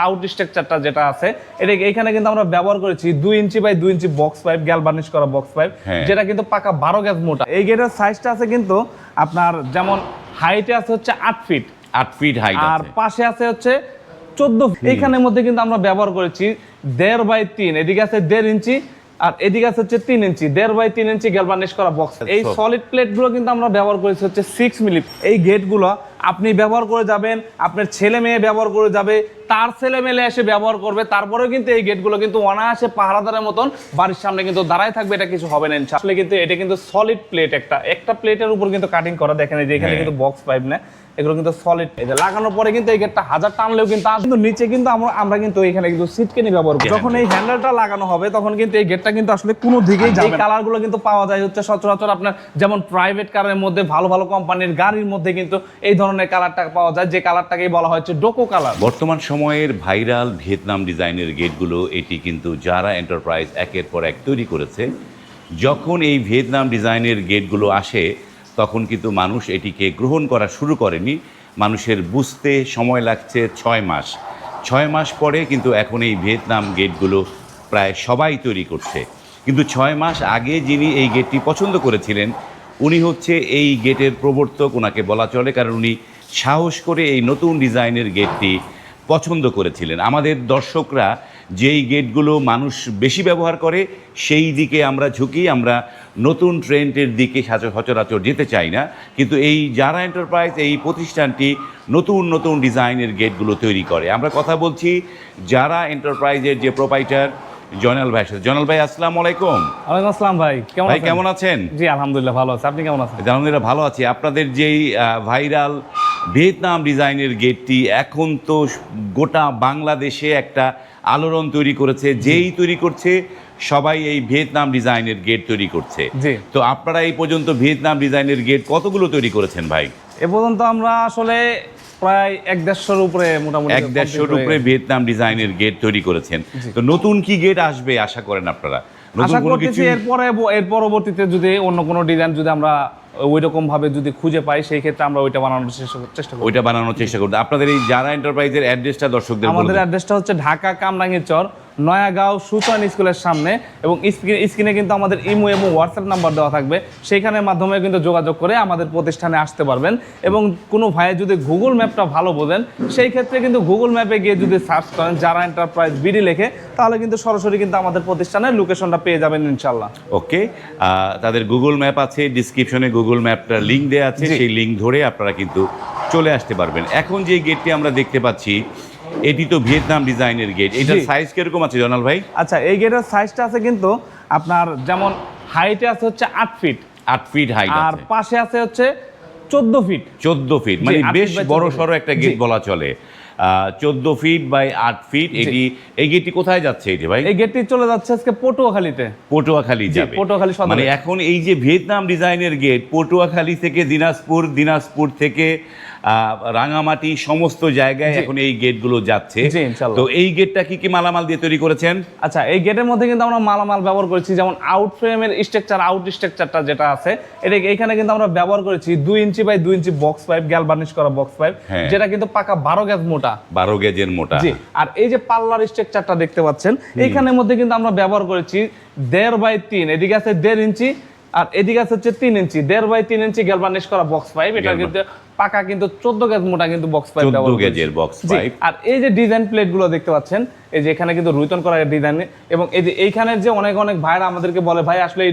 Out স্ট্রাকচারটা যেটা আছে এটা এখানে কিন্তু আমরা ব্যবহার করেছি 2 inch by 2 inch box pipe galvanise করা বক্স পাইপ, যেটা কিন্তু পাকা 12 গজ মোটা। এই গেটের সাইজটা আছে কিন্তু আপনার যেমন হাইটে আছে হচ্ছে 8 ফিট, 8 ফিট হাইট, আর পাশে আছে হচ্ছে 14 ফিট। এইখানের মধ্যে কিন্তু আমরা ব্যবহার করেছি 1.5 বাই 3, এদিকে আছে 1.5 ইঞ্চি আর এদিকে আছে হচ্ছে 3 ইঞ্চি, 1.5 বাই 3 ইঞ্চি গ্যালভানিশ করা বক্স। এই সলিড প্লেট গুলো কিন্তু আমরা ব্যবহার করেছি হচ্ছে 6 মিলি। এই গেট গুলো আপনি ব্যবহার করে যাবেন, আপনার ছেলে মেয়ে ব্যবহার করে যাবে, তার ছেলে মেয়ে এসে ব্যবহার করবে, তারপরেও কিন্তু এই গেটগুলো কিন্তু অনায়াসে পাহারাদারের মতন বাড়ির সামনে কিন্তু দাঁড়ায় থাকবে, এটা কিছু হবে না আসলে। কিন্তু এটা কিন্তু সলিড প্লেট, একটা প্লেটের উপর কিন্তু কাটিং করা, দেখেন এই যে এখানে কিন্তু বক্স পাইপ না, এগুলো কিন্তু সলিড। এই যে লাগানোর পরে কিন্তু এই গেটটা 1000 টানলেও কিন্তু আসলে নিচে কিন্তু আমরা কিন্তু এখানে কিন্তু সিটকেনি ব্যবহার করি। যখন এই হ্যান্ডেলটা লাগানো হবে তখন কিন্তু এই গেটটা কিন্তু আসলে কোনো দিকেই যাবে না। এই কালারগুলো কিন্তু পাওয়া যায় হচ্ছে সচরাচর আপনার যেমন প্রাইভেট কারের মধ্যে, ভালো ভালো কোম্পানির গাড়ির মধ্যে কিন্তু এই ধরনের কালারটা পাওয়া যায়, যে কালারটাকেই বলা হচ্ছে ডোকো কালার। বর্তমান সময়ের ভাইরাল ভিয়েতনাম ডিজাইনের গেটগুলো এটি কিন্তু যারা এন্টারপ্রাইজ একের পর এক তৈরি করেছে। যখন এই ভিয়েতনাম ডিজাইনের গেটগুলো আসে তখন কিন্তু মানুষ এটিকে গ্রহণ করা শুরু করেনি। মানুষের বুঝতে সময় লাগছে 6 মাস। 6 মাস পরে কিন্তু এখন এই ভিয়েতনাম গেটগুলো প্রায় সবাই তৈরি করছে। কিন্তু 6 মাস আগে যিনি এই গেটটি পছন্দ করেছিলেন উনি হচ্ছে এই গেটের প্রবর্তক, ওনাকে বলা চলে, কারণ উনি সাহস করে এই নতুন ডিজাইনের গেটটি পছন্দ করেছিলেন। আমাদের দর্শকরা যেই গেটগুলো মানুষ বেশি ব্যবহার করে সেই দিকে আমরা ঝুঁকি, আমরা নতুন ট্রেন্ডের দিকে সচরাচর যেতে চাই না। কিন্তু এই যারা এন্টারপ্রাইজ এই প্রতিষ্ঠানটি নতুন নতুন ডিজাইনের গেটগুলো তৈরি করে। আমরা কথা বলছি যারা এন্টারপ্রাইজের যে প্রোপাইটার জয়নাল ভাই সাথে। জয়নাল ভাই, আসসালামু আলাইকুম। ওয়ালাইকুম আসসালাম ভাই, কেমন আছেন? জি আলহামদুলিল্লাহ ভালো আছি, আপনি কেমন আছেন? আলহামদুলিল্লাহ ভালো আছি। আপনাদের যেই ভাইরাল ভিয়েতনাম ডিজাইনের গেটটি এখন তো গোটা বাংলাদেশে একটা আলোড়ন তৈরি করেছে। যেই তৈরি করছে সবাই এই ভিয়েতনাম ডিজাইনের গেট তৈরি করছে। তো আপনারা এই পর্যন্ত ভিয়েতনাম ডিজাইনের গেট কতগুলো তৈরি করেছেন ভাই? এ পর্যন্ত আমরা আসলে প্রায় 1-150-র উপরে, মোটামুটি 1-150-র উপরে ভিয়েতনাম ডিজাইনের গেট তৈরি করেছেন। তো নতুন কি গেট আসবে আশা করেন আপনারা? আশা করতেছি এর পরবর্তীতে যদি অন্য কোনো ডিজাইন যদি আমরা ওইরকম ভাবে যদি খুঁজে পাই সেই ক্ষেত্রে আমরা ওইটা বানানোর চেষ্টা করব। আপনাদের এই যারা এন্টারপ্রাইজের অ্যাড্রেসটা দর্শকদের বলুন। আমাদের অ্যাড্রেসটা হচ্ছে ঢাকা কামরাঙ্গীরচর নয়াগাঁও সুচয়ন স্কুলের সামনে, এবং স্ক্রিনে কিন্তু আমাদের ইমো এবং হোয়াটসঅ্যাপ নাম্বার দেওয়া থাকবে, সেইখানের মাধ্যমে কিন্তু যোগাযোগ করে আমাদের প্রতিষ্ঠানে আসতে পারবেন। এবং কোনো ভাইয়ে যদি গুগল ম্যাপটা ভালো বোঝেন সেই ক্ষেত্রে কিন্তু গুগল ম্যাপে গিয়ে যদি সার্চ করেন যারা এন্টারপ্রাইজ বিডি লেখে, তাহলে কিন্তু সরাসরি কিন্তু আমাদের প্রতিষ্ঠানের লোকেশনটা পেয়ে যাবেন ইনশাল্লাহ। ওকে, তাদের গুগল ম্যাপ আছে, ডিসক্রিপশনে গুগল ম্যাপটার লিঙ্ক দেওয়া আছে, সেই লিঙ্ক ধরে আপনারা কিন্তু চলে আসতে পারবেন। এখন যে গেটটি আমরা দেখতে পাচ্ছি এটি তো ভিয়েতনাম ডিজাইনের গেট, এটার সাইজ কিরকম আছে জয়নাল ভাই? আচ্ছা, এই গেটের সাইজটা আছে কিন্তু আপনার যেমন হাইটে আছে হচ্ছে 8 ফিট, 8 ফিট হাইট, আর পাশে আছে হচ্ছে 14 ফিট। 14 ফিট মানে বেশ বড় সড়ো একটা গেট বলা চলে। 14 ফিট বাই 8 ফিট। এই গেটটি কোথায় যাচ্ছে এটি ভাই? এই গেটটি চলে যাচ্ছে আজকে পটুয়াখালীতে। পটুয়াখালী যাবে, পটুয়াখালী সদরে। মানে এখন এই যে ভিয়েতনাম ডিজাইনের গেট পটুয়াখালী থেকে দিনাজপুর থেকে রাঙামাটি সমস্ত জায়গায় এখন এই গেটগুলো যাচ্ছে। তো এই গেটটা কি মালামাল দিয়ে তৈরি করেছেন? আচ্ছা, এই গেটের মধ্যে কিন্তু আমরা মালামাল ব্যবহার করেছি, যেমন আউট ফ্রেমের স্ট্রাকচারটা যেটা আছে এটা এখানে কিন্তু আমরা ব্যবহার করেছি 2 inch by 2 inch box pipe galvanise করা বক্স পাইপ, যেটা কিন্তু পাকা 12 গজ মোটা, 12 গজের মোটা। জি, আর এই যে পাল্লার স্ট্রাকচারটা দেখতে পাচ্ছেন এইখানের মধ্যে কিন্তু আমরা ব্যবহার করেছি 1.5 বাই 3, এদিকে আছে 1.5 ইঞ্চি আর এদিকে আছে হচ্ছে 3 ইঞ্চি, 1.5 বাই 3 ইঞ্চি গ্যালভানিশ করা বক্স পাইপ। এটা কিন্তু পাকা কিন্তু 14 গজ মোটা কিন্তু বক্স পাইপ ব্যবহার করেছি, 14 গজের বক্স পাইপ। আর এই যে ডিজাইন প্লেট গুলো দেখতে পাচ্ছেন, এই যে এখানে কিন্তু রুইতন করা ডিজাইন, এবং এই যে এইখানের যে অনেক ভাইরা আমাদেরকে বলে ভাই আসলে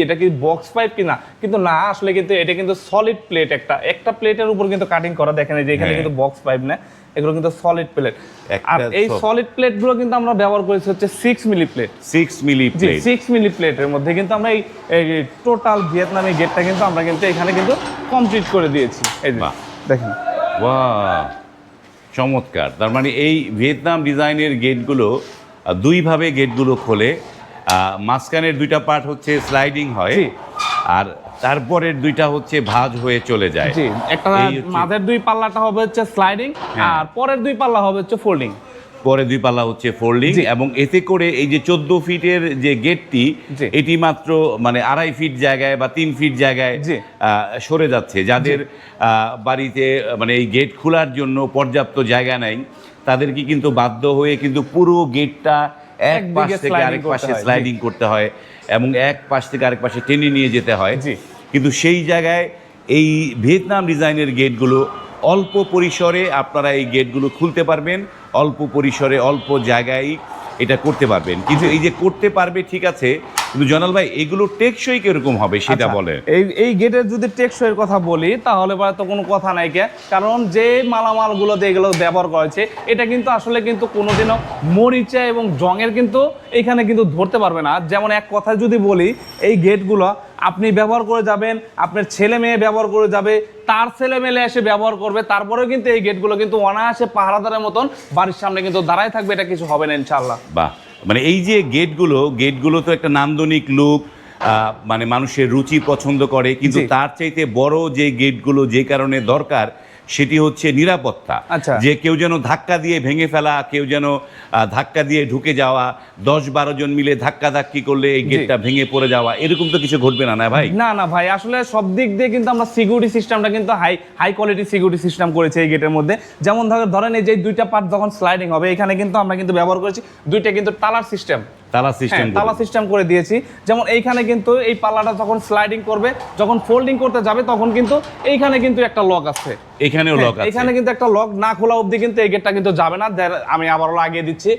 এটা কি বক্স পাইপ কিনা, কিন্তু না, আসলে কিন্তু এটা কিন্তু সলিড প্লেট, একটা প্লেটের উপর কিন্তু কাটিং করা, দেখেন এই যে এখানে কিন্তু বক্স পাইপ না, এগুলো কিন্তু সলিড প্লেট। আর এই সলিড প্লেট গুলো কিন্তু আমরা ব্যবহার করেছি হচ্ছে 6 মিলি প্লেট। 6 মিলি প্লেট, 6 মিলি প্লেটের মধ্যে কিন্তু আমরা এই টোটাল ভিয়েতনামি গেটটা কিন্তু আমরা কিন্তু এখানে কিন্তু কমপ্লিট করে দিয়েছি। এই যে দেখেন, বাহ, চমৎকার। তার মানে এই ভিয়েতনাম ডিজাইনের গেটগুলো দুইভাবে গেটগুলো খোলে। মাঝখানের দুইটা পার্ট হচ্ছে স্লাইডিং হয়, আর তারপরের দুইটা হচ্ছে ভাঁজ হয়ে চলে যায়। জি, একটা মাঝের 2 পাল্লাটা হবে হচ্ছে স্লাইডিং, আর পরের 2 পাল্লা হবে হচ্ছে পরে 2 পাল্লা হচ্ছে ফোল্ডিং, এবং এতে করে এই যে 14 ফিটের যে গেটটি, এটি মাত্র মানে 2.5 ফিট জায়গায় বা 3 ফিট জায়গায় সরে যাচ্ছে। যাদের বাড়িতে মানে এই গেট খোলার জন্য পর্যাপ্ত জায়গা নাই, তাদেরকে কিন্তু বাধ্য হয়ে কিন্তু পুরো গেটটা এক পাশ থেকে আরেক পাশে স্লাইডিং করতে হয় এবং এক পাশ থেকে আরেক পাশে টেনে নিয়ে যেতে হয়। কিন্তু সেই জায়গায় এই ভিয়েতনাম ডিজাইনের গেটগুলো অল্প পরিসরে আপনারা এই গেটগুলো খুলতে পারবেন, অল্প পরিসরে অল্প জায়গায় এটা করতে পারবেন। কিন্তু এই যে করতে পারবে ঠিক আছে, কিন্তু জনাল ভাই এগুলো টেকসই কিরকম হবে সেটা বলে। এই গেটের যদি টেকসইয়ের কথা বলি তাহলে তো কোনো কথা নাই, কারণ যে মালামালগুলো এগুলো ব্যবহার করেছে এটা কিন্তু আসলে কিন্তু কোনোদিনও মরিচা এবং জংয়ের কিন্তু এখানে কিন্তু ধরতে পারবে না। যেমন এক কথায় যদি বলি, এই গেটগুলো আপনি ব্যবহার করে যাবেন, আপনার ছেলে মেয়ে ব্যবহার করে যাবে, তার ছেলে মেয়ে এসে ব্যবহার করবে, তারপরেও কিন্তু এই গেটগুলো কিন্তু অনায়াসে পাহারাদারের মতন বাড়ির সামনে কিন্তু দাঁড়ায় থাকবে, এটা কিছু হবে না ইনশাআল্লাহ। বাহ, মানে এই যে গেটগুলো তো একটা নান্দনিক লুক, মানে মানুষের রুচি পছন্দ করে, কিন্তু তার চাইতে বড় যে গেটগুলো যে কারণে দরকার সেটি হচ্ছে নিরাপত্তা। যে কেউ যেন ধাক্কা দিয়ে ভেঙে ফেলা, কেউ যেন ধাক্কা দিয়ে ঢুকে যাওয়া, 10-12 জন মিলে ধাক্কি করলে এই গেটটা ভেঙে পড়ে যাওয়া, এরকম তো কিছু ঘটবে না, না ভাই? না ভাই, আসলে সব দিক দিয়ে কিন্তু আমরা সিকিউরিটি সিস্টেমটা কিন্তু হাই কোয়ালিটি সিকিউরিটি সিস্টেম করেছি এই গেটের মধ্যে। যেমন ধরেন এই যে 2টা পার্ট যখন স্লাইডিং হবে, এখানে কিন্তু আমরা কিন্তু ব্যবহার করেছি 2টা কিন্তু তালা সিস্টেম করে দিয়েছি। যেমন এইখানে কিন্তু এই পাল্লাটা যখন স্লাইডিং করবে, যখন ফোল্ডিং করতে যাবে, তখন কিন্তু এইখানে কিন্তু একটা লক আছে, এখানে কিন্তু একটা লক না খোলা অবধি কিন্তু এই গেটটা কিন্তু যাবে না। আমি আবারও লাগিয়ে দিচ্ছি,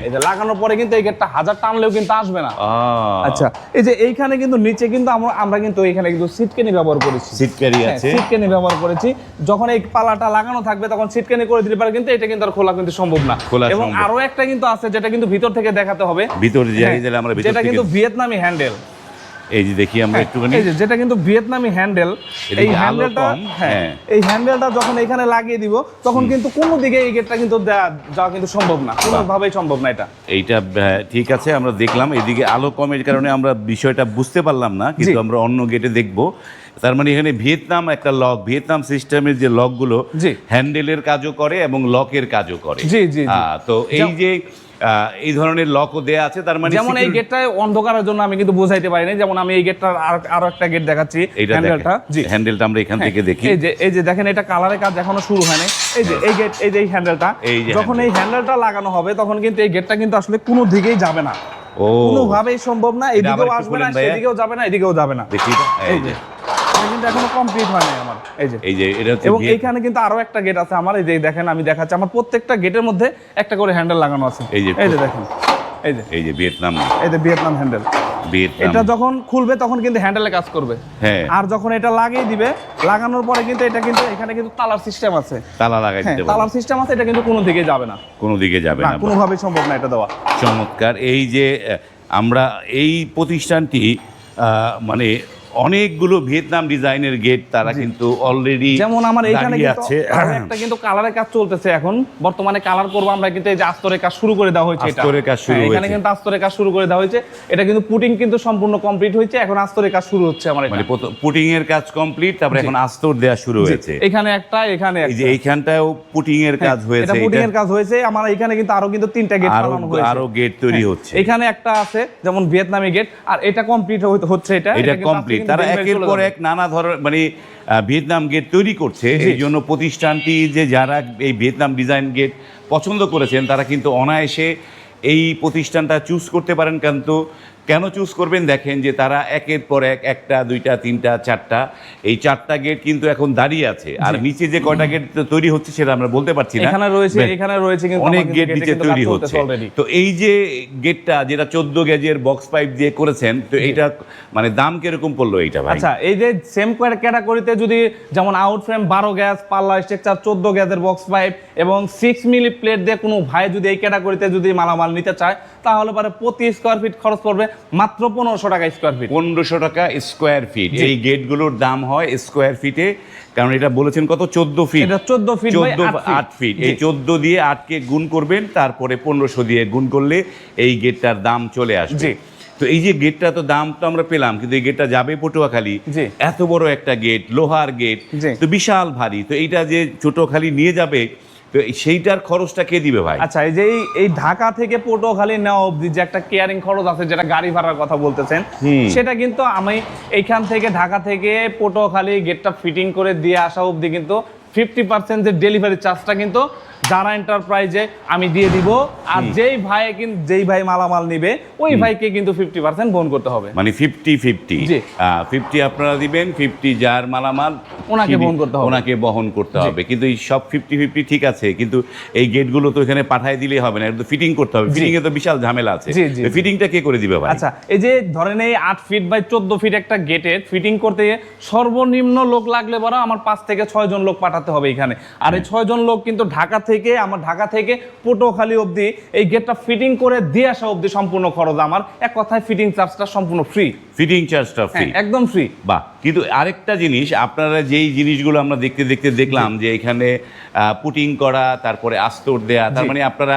এই যে লাগানোর পরে কিন্তু এই গেটটা 1000 টানলেও কিন্তু আসবে না। আচ্ছা, এই যে এইখানে কিন্তু নিচে কিন্তু আমরা কিন্তু এখানে কিন্তু সিটকেনি ব্যবহার করেছি, সিটকেনি ব্যবহার করেছি। যখন এই পাল্লাটা লাগানো থাকবে তখন সিটকেনি করে দিতে পারে, কিন্তু এটা কিন্তু আর খোলা কিন্তু সম্ভব না। এবং আরো একটা কিন্তু আছে যেটা কিন্তু ভিতর থেকে দেখাতে হবে, যেটা কিন্তু ভিয়েতনামি হ্যান্ডেল। এই যে দেখি আমরা একটুখানি, এই যে যেটা কিন্তু ভিয়েতনামি হ্যান্ডেল, এই হ্যান্ডেলটা এই হ্যান্ডেলটা যখন এখানে লাগিয়ে দিব তখন কিন্তু কোনো দিকে এই গেটটা কিন্তু যাওয়া কিন্তু সম্ভব না, কোনোভাবেই সম্ভব না। এইটা ঠিক আছে, আমরা দেখলাম এদিকে আলো কমের কারণে আমরা বিষয়টা বুঝতে পারলাম না, কিন্তু আমরা অন্য গেটে দেখব। তার মানে এখানে ভিয়েতনাম একটা লক, ভিয়েতনাম সিস্টেমের যে লকগুলো হ্যান্ডেলের কাজও করে এবং লকের কাজও করে। তো এই যে এই ধরনের লকও দেয়া আছে, তার মানে যেমন এই গেটটায় অন্ধকারের জন্য আমি কিন্তু বোঝাইতে পারি না। যেমন আমি এই গেটটার আরো একটা গেট দেখাচ্ছি, হ্যান্ডেলটা আমরা এখান থেকে দেখি। এই যে দেখেন, এটা কালারের কাজ এখনো শুরু হয়নি। এই যে এই গেট, এই যে এই হ্যান্ডেলটা, যখন এই হ্যান্ডেলটা লাগানো হবে তখন কিন্তু এই গেটটা কিন্তু আসলে কোনো দিকেই যাবে না, কোনোভাবেই সম্ভব না। এদিকেও আসবে না, সেদিকেও যাবে না, এদিকেও যাবে না। দেখি এই যে কিন্তু এখনো কমপ্লিট হয় নাই আমার। এই যে এটা হচ্ছে, এবং এইখানে কিন্তু আরো একটা গেট আছে আমার। এই যে দেখেন, আমি দেখাচ্ছি, আমার প্রত্যেকটা গেটের মধ্যে একটা করে হ্যান্ডেল লাগানো আছে। এই যে দেখেন, এই যে ভিয়েতনাম হ্যান্ডেল। এটা যখন খুলবে তখন কিন্তু হ্যান্ডেলে কাজ করবে, আর যখন এটা লাগিয়ে দিবে, লাগানোর পরে কিন্তু এটা কিন্তু এখানে কিন্তু তালার সিস্টেম আছে, তালার সিস্টেম আছে। এটা কিন্তু কোনো দিকে যাবে না, কোনোভাবেই সম্ভব না এটা দেওয়া। চমৎকার। এই যে আমরা এই প্রতিষ্ঠানটি মানে অনেকগুলো ভিয়েতনাম ডিজাইনের গেট তারা কিন্তু অলরেডি, যেমন আমার এইখানে আছে একটা কিন্তু কালারের কাজ চলতেছে এখন বর্তমানে, কালার করব আমরা, কিন্তু এই যে আস্তরের কাজ শুরু করে দেওয়া হয়েছে, এখানে কিন্তু আস্তরের কাজ শুরু করে দেওয়া হয়েছে। এটা কিন্তু পুটিং কিন্তু সম্পূর্ণ কমপ্লিট হয়েছে, এখন আস্তরের কাজ শুরু হচ্ছে আমার। মানে পুটিং এর কাজ কমপ্লিট, তারপরে এখন আস্তর দেওয়া শুরু হয়েছে। এখানে একটা, এখানে এই যে এইখানটাও পুটিং এর কাজ হয়েছে, এটা পুটিং এর কাজ হয়েছে আমার। এখানে কিন্তু আরো কিন্তু 3টা গেট বানানো হয়েছে, আরো গেট তৈরি হচ্ছে। এখানে একটা আছে যেমন ভিয়েতনামি গেট, আর এটা কমপ্লিট হচ্ছে। এটা কমপ্লিট, তারা একের পর এক নানা ধরনের মানে ভিয়েতনাম গেট তৈরি করছে। এই জন্য প্রতিষ্ঠানটি যে যারা এই ভিয়েতনাম ডিজাইন গেট পছন্দ করেছেন তারা কিন্তু অনায়াসে এই প্রতিষ্ঠানটা চুজ করতে পারেন। কিন্তু কেন চুজ করবেন দেখেন, যে তারা একের পর এক, 1টা 2টা 3টা 4টা, এই 4টা গেট কিন্তু এখন দাঁড়িয়ে আছে। আর নিচে যে কয়টা গেট তৈরি হচ্ছে সেটা আমরা বলতে পারছি না, এখানে রয়েছে কিন্তু অনেক গেট নিচে তৈরি হচ্ছে। তো এই যে গেটটা যেটা 14 গেজের বক্স পাইপ দিয়ে করেছেন, তো এইটা মানে দাম কিরকম পড়লো এইটা ভাই? আচ্ছা, এই যে সেম ক্যাটাগরিতে যদি যেমন আউট ফ্রেম 12 গ্যাস, পাল্লা স্ট্রাকচার 14 গ্যাসের বক্স পাইপ এবং 6 মিলি প্লেট দিয়ে কোনো ভাই যদি এই ক্যাটাগরিতে যদি মালামাল নিতে চায়, তাহলে পরে প্রতি স্কয়ার ফিট খরচ পড়বে মাত্র 1500 টাকা স্কয়ার ফিট। 1500 টাকা স্কয়ার ফিট। এই গেটগুলোর দাম হয় স্কয়ার ফিটে, কারণ এটা বলেছেন কত, 14 ফিট। এটা 14 ফিট বাই 8 ফিট। এই 14 দিয়ে 8কে গুণ করবেন, তারপরে 1500 দিয়ে গুণ করলে এই গেটটার দাম চলে আসবে। তো এই যে গেটটা, তো দাম তো আমরা পেলাম, কিন্তু এই গেটটা যাবে পটুয়াখালী, এত বড় একটা গেট, লোহার গেট, তো বিশাল ভারী। তো এইটা যে ছোটখালি নিয়ে যাবে, তো সেইটার খরচটা কে দিবে ভাই? আচ্ছা, এই যে এই ঢাকা থেকে পটুয়াখালী নেওয়া অবধি যে একটা কেয়ারিং খরচ আছে, যেটা গাড়ি ভাড়ার কথা বলতেছেন, সেটা কিন্তু আমি এইখান থেকে ঢাকা থেকে পটুয়াখালী গেটটা ফিটিং করে দিয়ে আসা অবধি কিন্তু 50% যে ডেলিভারি চার্জটা কিন্তু যারা এন্টারপ্রাইজে আমি দিয়ে দিব, আর যেই ভাই মালামাল নিবে ওই ভাইকে কিন্তু 50% বহন করতে হবে। মানে 50-50, 50 আপনারা দিবেন, 50 যার মালামাল ওনাকে বহন করতে হবে। কিন্তু এই সব 50-50 ঠিক আছে, কিন্তু এই গেটগুলো তো এখানে পাঠায় দিলেই হবে না, এটা ফিটিং করতে হবে। ফিটিং এ তো বিশাল ঝামেলা আছে, ফিটিংটা কে করে দিবে ভাই? আচ্ছা, এই যে ধরেন এই 8 ফিট বাই 14 ফিট একটা গেটের ফিটিং করতে সর্বনিম্ন লোক লাগলে বড় আমার 5 থেকে 6 জন লোক পাঠাতে হবে এখানে। আর এই 6 জন লোক কিন্তু ঢাকা থেকে পটুয়াখালী অবধি এই গেটটা ফিটিং করে দিয়ে আসা অবধি সম্পূর্ণ খরচ আমার। এক কথায় ফিটিং চার্জটা সম্পূর্ণ ফ্রি। ফিটিং চার্জটা ফ্রি, একদম ফ্রি। বাহ। কিন্তু আরেকটা জিনিস, আপনারা যেই জিনিসগুলো আমরা দেখতে দেখলাম যে এখানে পুটিং করা, তারপরে আস্তর দেয়া, তার মানে আপনারা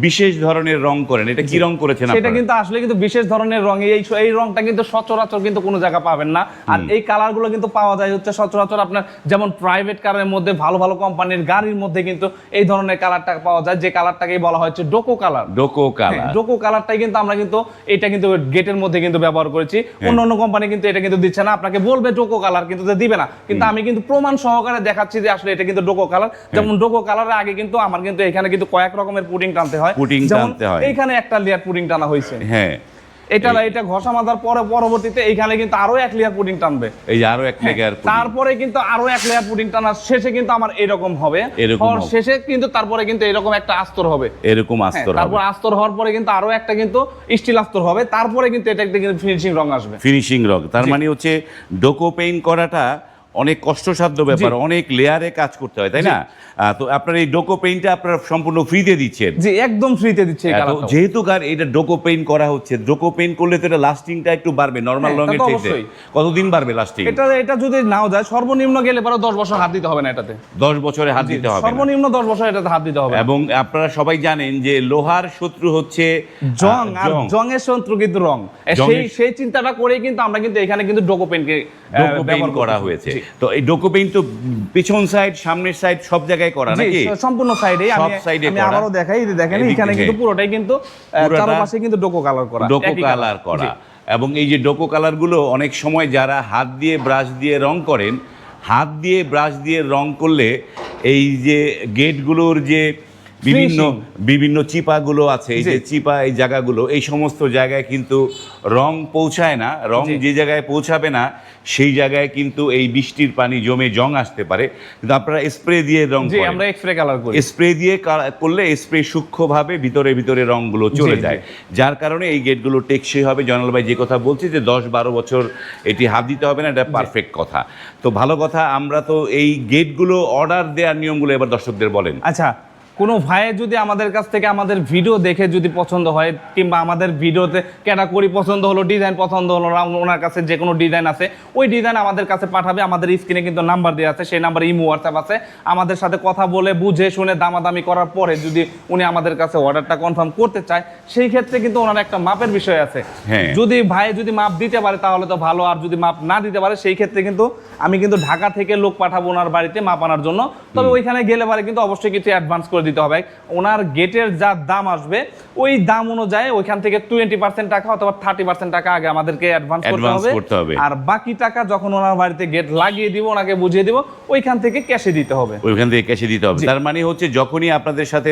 বিশেষ ধরনের রং করেন। এটা কি রং করেছেন আপনারা? সেটা কিন্তু আসলে কিন্তু বিশেষ ধরনের রং। এই রংটা কিন্তু সচরাচর কিন্তু কোনো জায়গা পাবেন না। আর এই কালারগুলো কিন্তু পাওয়া যায় হচ্ছে সচরাচর আপনার যেমন প্রাইভেট কারের মধ্যে, ভালো ভালো কোম্পানির গাড়ির মধ্যে কিন্তু এই ধরনের কালারটা পাওয়া যায়, যে কালারটাকেই বলা হচ্ছে ডোকো কালার। ডোকো কালারটাই কিন্তু আমরা কিন্তু এটা কিন্তু গেটের মধ্যে কিন্তু ব্যবহার করেছি। অন্য কোম্পানি কিন্তু এটা কিন্তু দিচ্ছে না, আপনাকে বলবে ডোকো কালার, কিন্তু দিবে না। কিন্তু আমি কিন্তু প্রমাণ সহকারে দেখাচ্ছি যে আসলে এটা কিন্তু ডোকো কালার। যেমন ডোকো কালারের আগে কিন্তু আমার কিন্তু এখানে কিন্তু কয়েক রকমের পুডিং টানতে হয়। এইখানে একটা লেয়ার পুডিং টানা হয়েছে, হ্যাঁ, এটা ঘষা মাজার পরে পরবর্তীতে এইখানে কিন্তু আরো এক লেয়ার পুডিং টানবে, এই যে আরো এক লেয়ার, তারপরে কিন্তু আরো এক লেয়ার পুডিং টানার শেষে কিন্তু আমার এরকম হবে, শেষে কিন্তু তারপরে কিন্তু এরকম একটা আস্তর হবে, এরকম আস্তর হবে। তারপর আস্তর হওয়ার পরে কিন্তু আরো একটা কিন্তু স্টিল আস্তর হবে, তারপরে কিন্তু এটা কিন্তু ফিনিশিং রং আসবে। ফিনিশিং রং, তার মানে হচ্ছে ডোকো পেইন্ট করাটা অনেক কষ্টসাধ্য ব্যাপার, অনেক লেয়ারে কাজ করতে হয়, তাই না? তো আপনার এই ডোকো পেইন্টটা আপনারা সম্পূর্ণ ফ্রিতে দিচ্ছেন? জি, একদম ফ্রিতে দিচ্ছে। যেহেতু এটা ডোকো পেইন্ট করা হচ্ছে, ডোকো পেইন্ট করলে তো এটা লাস্টিংটা একটু বাড়বে নরমাল রঙের চাইতে। কতদিন বাড়বে লাস্টিং? এটা যদি নাও যায় সর্বনিম্ন গেলে পরে 10 বছর হাত দিতে হবে না এটাতে। 10 বছরে হাত দিতে হবে, সর্বনিম্ন 10 বছর এটাতে হাত দিতে হবে। এবং আপনারা সবাই জানেন যে লোহার শত্রু হচ্ছে জং, আর জংয়ের শত্রু কিন্তু রং। সেই চিন্তাটা করে কিন্তু আমরা কিন্তু এখানে কিন্তু ডোকো পেইন্টকে ব্যবহার করা হয়েছে। তো এই ডোকো পেইন্ট তো পিছন সাইড, সামনের সাইড সব জায়গায় করা নাকি? সম্পূর্ণ সাইডে। আমি আবারও দেখাই, দেখেন এখানে কিন্তু পুরোটাই কিন্তু চারপাশে কিন্তু ডোকো কালার করা। এবং এই যে ডোকো কালার গুলো অনেক সময় যারা হাত দিয়ে ব্রাশ দিয়ে রং করেন, হাত দিয়ে ব্রাশ দিয়ে রং করলে এই যে গেটগুলোর যে বিভিন্ন চিপাগুলো আছে, এই যে চিপা এই জায়গাগুলো, এই সমস্ত জায়গায় কিন্তু রং পৌঁছায় না। রং যে জায়গায় পৌঁছাবে না সেই জায়গায় কিন্তু এই বৃষ্টির পানি জমে জং আসতে পারে। কিন্তু আপনারা স্প্রে দিয়ে রং করেন। আমরা স্প্রে কালার করি। স্প্রে দিয়ে করলে স্প্রে সূক্ষ্মভাবে ভিতরে রংগুলো চলে যায়, যার কারণে এই গেটগুলো টেকসই হবে। জয়নাল ভাই যে কথা বলছি যে 10-12 বছর এটি হাত দিতে হবে না, এটা পারফেক্ট কথা। তো ভালো কথা। আমরা তো এই গেটগুলো অর্ডার দেওয়ার নিয়মগুলো এবার দর্শকদের বলেন। আচ্ছা, কোনো ভাই যদি আমাদের কাছ থেকে আমাদের ভিডিও দেখে যদি পছন্দ হয়, কিংবা আমাদের ভিডিওতে ক্যাটাগরি পছন্দ হলো, ডিজাইন পছন্দ হলো, ওনার কাছে যে কোনো ডিজাইন আছে ওই ডিজাইন আমাদের কাছে পাঠাবে। আমাদের স্ক্রিনে কিন্তু নাম্বার দেওয়া আছে, সেই নাম্বারে ইমো হোয়াটসঅ্যাপ আছে। আমাদের সাথে কথা বলে বুঝে শুনে দামাদামি করার পরে যদি উনি আমাদের কাছে অর্ডারটা কনফার্ম করতে চায়, সেই ক্ষেত্রে কিন্তু ওনার একটা মাপের বিষয় আছে। যদি ভাই যদি মাপ দিতে পারে তাহলে তো ভালো, আর যদি মাপ না দিতে পারে সেই ক্ষেত্রে কিন্তু আমি কিন্তু ঢাকা থেকে লোক পাঠাবো ওনার বাড়িতে মাপ আনার জন্য। তবে ওইখানে গেলে পারে কিন্তু অবশ্যই কিছু অ্যাডভান্স করে দিতে হবে। ওনার গেটের যা দাম আসবে ওই দাম অনুযায়ী ওইখান থেকে 20% টাকা অথবা 30% টাকা আগে আমাদেরকে অ্যাডভান্স করতে হবে, আর বাকি টাকা যখন ওনার বাড়িতে গেট লাগিয়ে দিব, ওনাকে বুঝিয়ে দিব, ওইখান থেকে ক্যাশে দিতে হবে। তার মানে হচ্ছে যখনই আপনাদের সাথে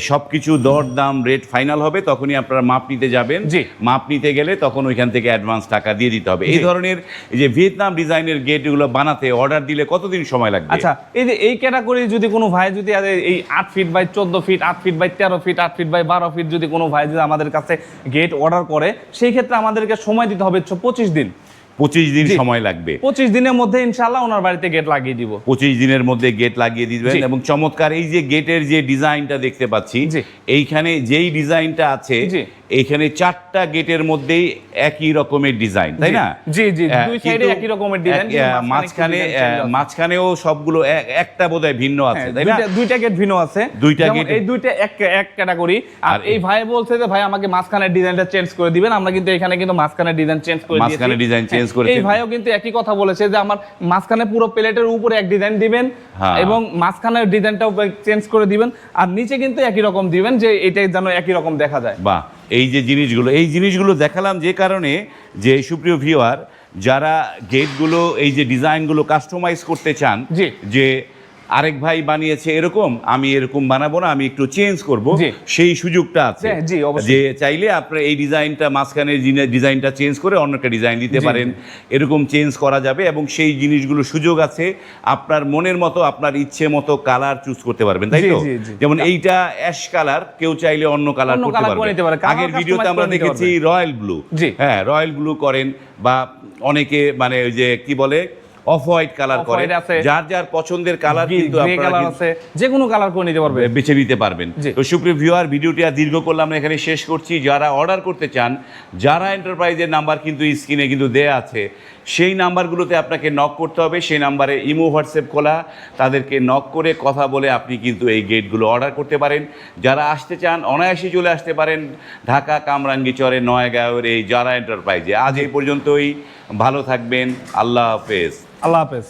সবকিছু দর দাম রেট ফাইনাল হবে তখনই আপনারা মাপ নিতে যাবেন। মাপ নিতে গেলে তখন ওইখান থেকে অ্যাডভান্স টাকা দিয়ে দিতে হবে। এই ধরনের যে ভিয়েতনাম ডিজাইনের গেটগুলো বানাতে অর্ডার দিলে কতদিন সময় লাগবে? আচ্ছা, এই যে এই ক্যাটাগরি যদি কোনো ভাই যদি এই 8 feet by 14 feet, 8 feet by 13 feet, 8 feet by 12 feet যদি কোনো ভাই যদি আমাদের কাছে গেট অর্ডার করে, সেই ক্ষেত্রে আমাদেরকে সময় দিতে হবে 25 দিন। 25 দিন সময় লাগবে। 25 দিনের মধ্যে ইনশাআল্লাহ ওনার বাড়িতে গেট লাগিয়ে দিব। 25 দিনের মধ্যে গেট লাগিয়ে দিবেন। এবং চমৎকার এই যে গেটের যে ডিজাইনটা দেখতে পাচ্ছি, এইখানে যেই ডিজাইনটা আছে এইখানে 4টা গেটের মধ্যেই একই রকমের ডিজাইন, তাই না? জি জি, দুই সাইডে একই রকমের ডিজাইন, মাঝখানেও সবগুলো একটা বোধহয় ভিন্ন আছে, তাই না? দুইটা গেট ভিন্ন আছে, দুইটা গেট, এই দুইটা এক ক্যাটাগরি। আর এই ভাই বলছে যে ভাই আমাকে মাঝখানের ডিজাইনটা চেঞ্জ করে দিবেন, আমরা কিন্তু এখানে কিন্তু মাঝখানের ডিজাইন চেঞ্জ করে দিয়েছি। মাঝখানের ডিজাইন চেঞ্জ করেছেন। এই ভাইও কিন্তু একই কথা বলেছে যে আমার মাঝখানে পুরো প্লেটের উপরে এক ডিজাইন দিবেন এবং মাঝখানের ডিজাইনটাও চেঞ্জ করে দিবেন, আর নিচে কিন্তু একই রকম দিবেন, যে এটাই যেন একই রকম দেখা যায়। বাহ, এই যে জিনিসগুলো দেখালাম যে কারণে, যে সুপ্রিয় ভিউয়ার, যারা গেটগুলো এই যে ডিজাইনগুলো কাস্টমাইজ করতে চান, যে আরেক ভাই বানিয়েছে এরকম, আমি এরকম বানাবো না, আমি একটু চেঞ্জ করব, সেই সুযোগটা আছে। যে চাইলে আপনার এই ডিজাইনটা মাঝখানে ডিজাইনটা চেঞ্জ করে অন্য একটা ডিজাইন দিতে পারেন, এরকম চেঞ্জ করা যাবে। এবং সেই জিনিসগুলো সুযোগ আছে, আপনার মনের মতো আপনার ইচ্ছে মতো কালার চুজ করতে পারবেন, তাই তো? যেমন এইটা অ্যাশ কালার, কেউ চাইলে অন্য কালার করতে পারবে। আগের ভিডিওতে আমরা দেখেছি রয়্যাল ব্লু, হ্যাঁ রয়্যাল ব্লু করেন, বা অনেকে মানে ওই যে কি বলে অফ হোয়াইট কালার করে, যার যার পছন্দের কালার কিন্তু আপনারা যে কোনো কালার করে নিতে পারবেন, বেছে নিতে পারবেন। তো সুপ্রিয় ভিউয়ার, ভিডিওটি আর দীর্ঘ করলাম না, এখানে শেষ করছি। যারা অর্ডার করতে চান, যারা এন্টারপ্রাইজের নাম্বার কিন্তু স্ক্রিনে কিন্তু দেয়া আছে, সেই নাম্বারগুলোতে আপনাকে নক করতে হবে। সেই নাম্বারে ইমো হোয়াটসঅ্যাপ খোলা, তাদেরকে নক করে কথা বলে আপনি কিন্তু এই গেটগুলো অর্ডার করতে পারেন। যারা আসতে চান অনায়াসে চলে আসতে পারেন ঢাকা কামরাঙ্গীচরে নয়াগাঁওয়ের এই যারা এন্টারপ্রাইজে। আজ এই পর্যন্তই, ভালো থাকবেন, আল্লাহ হাফেজ। আল্লাহ হাফেজ।